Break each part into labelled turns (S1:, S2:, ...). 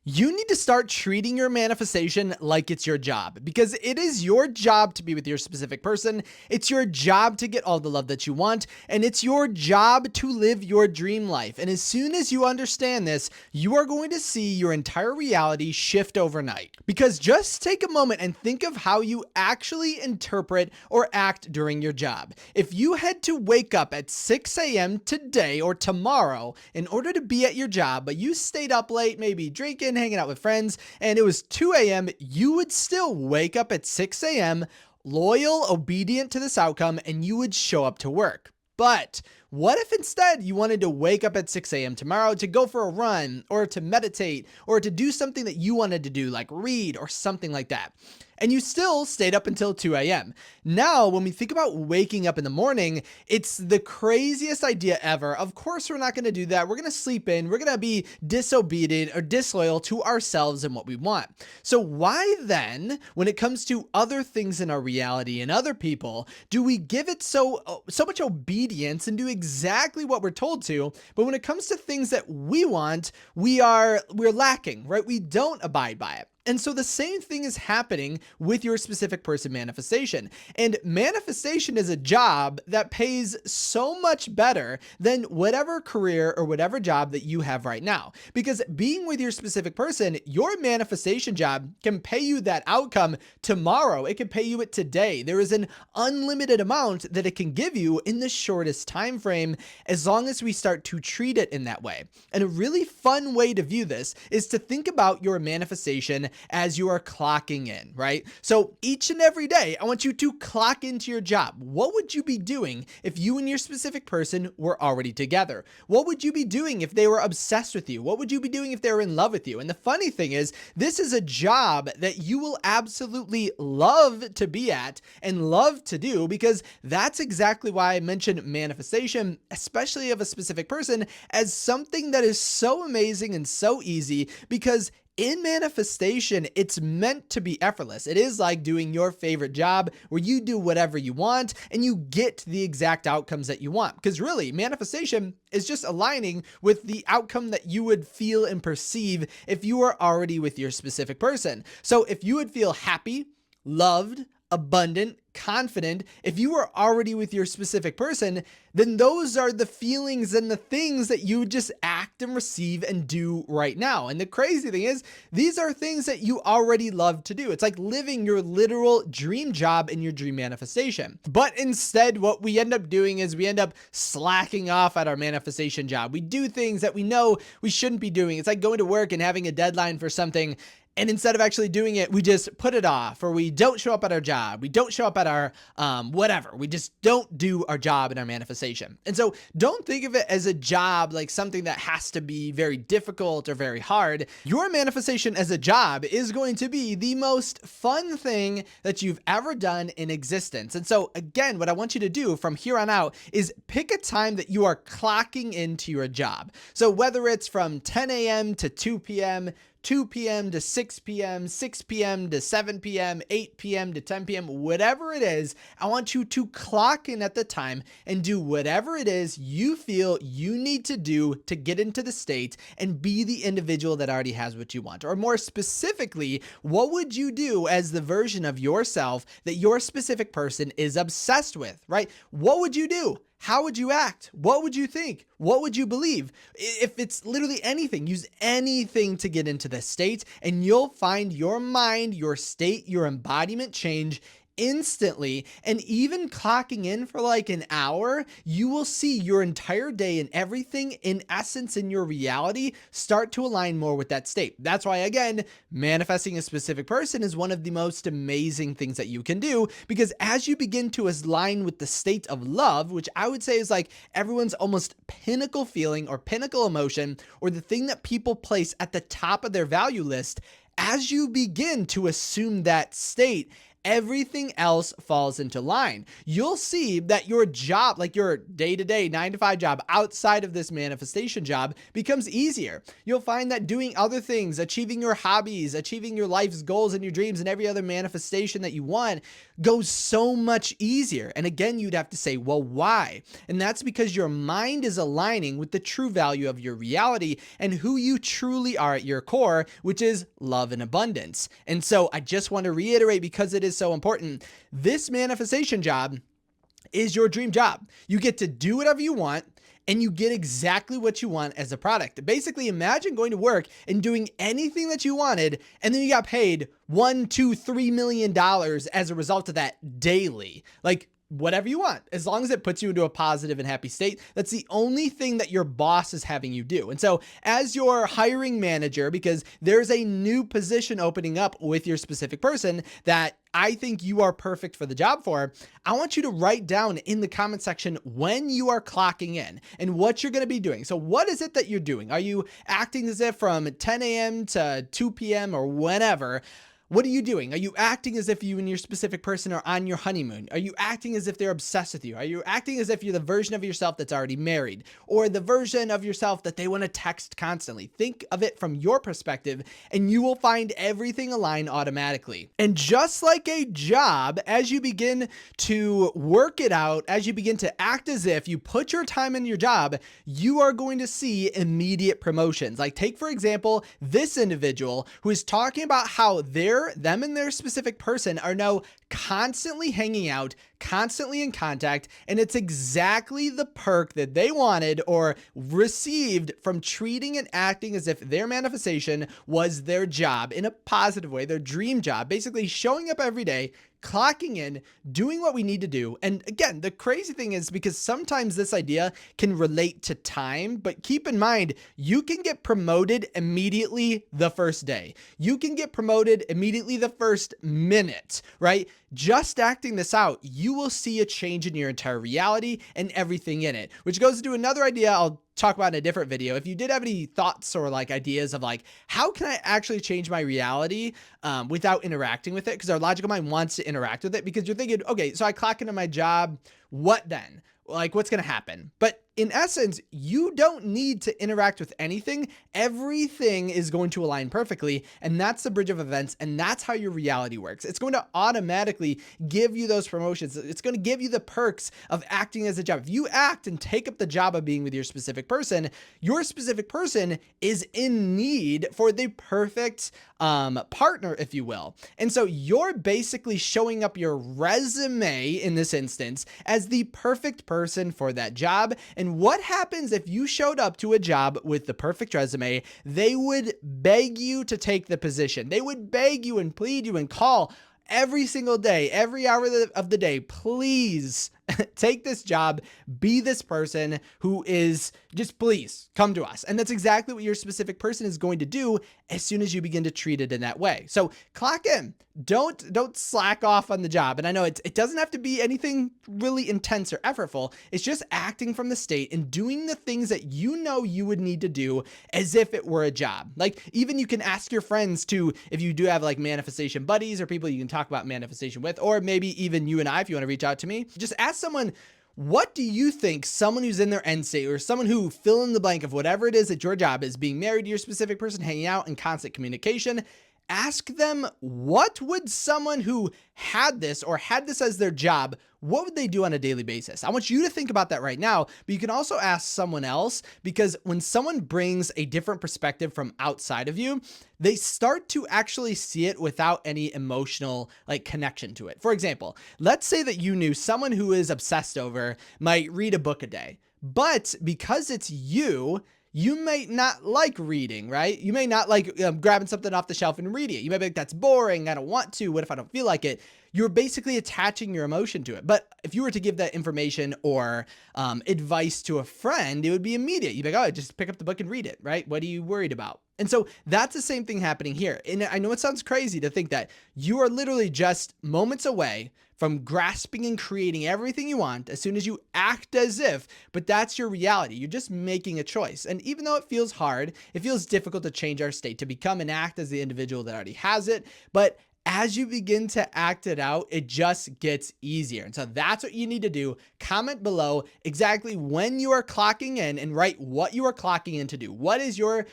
S1: You need to start treating your manifestation like it's your job, because it is your job to be with your specific person. It's your job to get all the love that you want, and it's your job to live your dream life. And as soon as you understand this, you are going to see your entire reality shift overnight. Because just take a moment and think of how you actually interpret or act during your job. If you had to wake up at 6 a.m. today or tomorrow in order to be at your job, but you stayed up late, maybe drinking, hanging out with friends, and it was 2 a.m., you would still wake up at 6 a.m., loyal, obedient to this outcome, and you would show up to work. But what if instead you wanted to wake up at 6 a.m. tomorrow to go for a run or to meditate or to do something that you wanted to do, like read or something like that? And you still stayed up until 2 a.m. Now, when we think about waking up in the morning, it's the craziest idea ever. Of course, we're not going to do that. We're going to sleep in. We're going to be disobedient or disloyal to ourselves and what we want. So why then, when it comes to other things in our reality and other people, do we give it so much obedience and do exactly what we're told to? But when it comes to things that we want, we're lacking, right? We don't abide by it. And so the same thing is happening with your specific person manifestation. And manifestation is a job that pays so much better than whatever career or whatever job that you have right now. Because being with your specific person, your manifestation job can pay you that outcome tomorrow. It can pay you it today. There is an unlimited amount that it can give you in the shortest time frame, as long as we start to treat it in that way. And a really fun way to view this is to think about your manifestation as you are clocking in, right? So each and every day, I want you to clock into your job. What would you be doing if you and your specific person were already together? What would you be doing if they were obsessed with you? What would you be doing if they were in love with you? And the funny thing is, this is a job that you will absolutely love to be at and love to do, because that's exactly why I mentioned manifestation, especially of a specific person, as something that is so amazing and so easy, because in manifestation, it's meant to be effortless. It is like doing your favorite job where you do whatever you want and you get the exact outcomes that you want. Because really, manifestation is just aligning with the outcome that you would feel and perceive if you were already with your specific person. So if you would feel happy, loved, abundant, confident, if you were already with your specific person, then those are the feelings and the things that you would just act and receive and do right now. And the crazy thing is, these are things that you already love to do. It's like living your literal dream job in your dream manifestation. But instead, what we end up doing is we end up slacking off at our manifestation job. We do things that we know we shouldn't be doing. It's like going to work and having a deadline for something, and instead of actually doing it, we just put it off, or we don't show up at our job. We don't show up at our whatever. We just don't do our job in our manifestation. And so don't think of it as a job like something that has to be very difficult or very hard. Your manifestation as a job is going to be the most fun thing that you've ever done in existence. And so again, what I want you to do from here on out is pick a time that you are clocking into your job. So whether it's from 10 a.m. to 2 p.m., 2 p.m. to 6 p.m., 6 p.m. to 7 p.m., 8 p.m. to 10 p.m., whatever it is, I want you to clock in at the time and do whatever it is you feel you need to do to get into the state and be the individual that already has what you want. Or more specifically, what would you do as the version of yourself that your specific person is obsessed with, right? What would you do? How would you act? What would you think? What would you believe? If it's literally anything, use anything to get into this state, and you'll find your mind, your state, your embodiment change instantly. And even clocking in for like an hour, you will see your entire day and everything in essence in your reality start to align more with that state. That's why, again, manifesting a specific person is one of the most amazing things that you can do, because as you begin to align with the state of love, which I would say is like everyone's almost pinnacle feeling or pinnacle emotion, or the thing that people place at the top of their value list, as you begin to assume that state, everything else falls into line. You'll see that your job, like your day-to-day 9 to 5 job outside of this manifestation job, becomes easier. You'll find that doing other things, achieving your hobbies, achieving your life's goals and your dreams and every other manifestation that you want goes so much easier. And again, you'd have to say, well, why? And that's because your mind is aligning with the true value of your reality and who you truly are at your core, which is love and abundance. And so I just want to reiterate, because it is so important, this manifestation job is your dream job. You get to do whatever you want, and you get exactly what you want as a product. Basically, imagine going to work and doing anything that you wanted, and then you got paid $1, $2, $3 million as a result of that daily. Like, whatever you want, as long as it puts you into a positive and happy state. That's the only thing that your boss is having you do. And so as your hiring manager, because there's a new position opening up with your specific person that I think you are perfect for the job for, I want you to write down in the comment section when you are clocking in and what you're going to be doing. So what is it that you're doing? Are you acting as if from 10 a.m. to 2 p.m. or whenever? What are you doing? Are you acting as if you and your specific person are on your honeymoon? Are you acting as if they're obsessed with you? Are you acting as if you're the version of yourself that's already married, or the version of yourself that they want to text constantly? Think of it from your perspective, and you will find everything align automatically. And just like a job, as you begin to work it out, as you begin to act as if you put your time in your job, you are going to see immediate promotions. Like, take, for example, this individual who is talking about how them and their specific person are now constantly hanging out, constantly in contact, and it's exactly the perk that they wanted or received from treating and acting as if their manifestation was their job in a positive way, their dream job, basically showing up every day, clocking in, doing what we need to do. And again, the crazy thing is, because sometimes this idea can relate to time, but keep in mind, you can get promoted immediately the first day. You can get promoted immediately the first minute, right? Just acting this out, you will see a change in your entire reality and everything in it, which goes into another idea I'll talk about in a different video. If you did have any thoughts or like ideas of like, how can I actually change my reality without interacting with it? Because our logical mind wants to interact with it, because you're thinking, okay, so I clock into my job, what then? Like, what's going to happen? But in essence, you don't need to interact with anything. Everything is going to align perfectly. And that's the bridge of events. And that's how your reality works. It's going to automatically give you those promotions. It's going to give you the perks of acting as a job. If you act and take up the job of being with your specific person is in need for the perfect partner, if you will. And so you're basically showing up your resume in this instance as the perfect person for that job. And what happens if you showed up to a job with the perfect resume? They would beg you to take the position. They would beg you and plead you and call every single day, every hour of the day, please take this job, be this person who is just, please come to us. And that's exactly what your specific person is going to do as soon as you begin to treat it in that way. So clock in. Don't slack off on the job. And I know it doesn't have to be anything really intense or effortful. It's just acting from the state and doing the things that you know you would need to do as if it were a job. Like, even you can ask your friends to, if you do have like manifestation buddies or people you can talk about manifestation with, or maybe even you and I, if you want to reach out to me, just ask someone, what do you think someone who's in their end state, or someone who fill in the blank of whatever it is that your job is, being married to your specific person, hanging out in constant communication, ask them, what would someone who had this or had this as their job, what would they do on a daily basis? I want you to think about that right now, but you can also ask someone else, because when someone brings a different perspective from outside of you, they start to actually see it without any emotional like connection to it. For example, let's say that you knew someone who is obsessed over might read a book a day, but because it's you might not like reading, right? You may not like grabbing something off the shelf and reading it. You might be like, that's boring. I don't want to. What if I don't feel like it? You're basically attaching your emotion to it. But if you were to give that information or advice to a friend, it would be immediate. You'd be like, oh, just pick up the book and read it, right? What are you worried about? And so that's the same thing happening here. And I know it sounds crazy to think that you are literally just moments away from grasping and creating everything you want as soon as you act as if, but that's your reality. You're just making a choice. And even though it feels hard, it feels difficult to change our state, to become and act as the individual that already has it. But as you begin to act it out, it just gets easier. And so that's what you need to do. Comment below exactly when you are clocking in and write what you are clocking in to do. What is your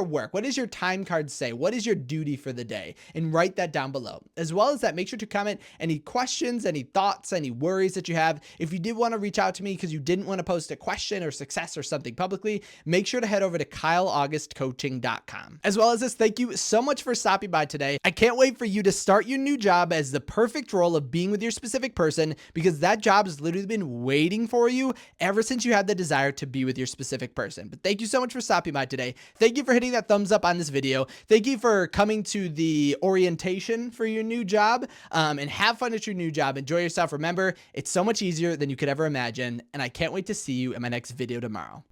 S1: work? What does your time card say? What is your duty for the day? And write that down below. As well as that, make sure to comment any questions, any thoughts, any worries that you have. If you did want to reach out to me because you didn't want to post a question or success or something publicly, make sure to head over to kyleaugustcoaching.com. As well as this, thank you so much for stopping by today. I can't wait for you to start your new job as the perfect role of being with your specific person, because that job has literally been waiting for you ever since you had the desire to be with your specific person. But thank you so much for stopping by today. Thank you for hitting that thumbs up on this video. Thank you for coming to the orientation for your new job, and have fun at your new job. Enjoy yourself. Remember, it's so much easier than you could ever imagine. And I can't wait to see you in my next video tomorrow.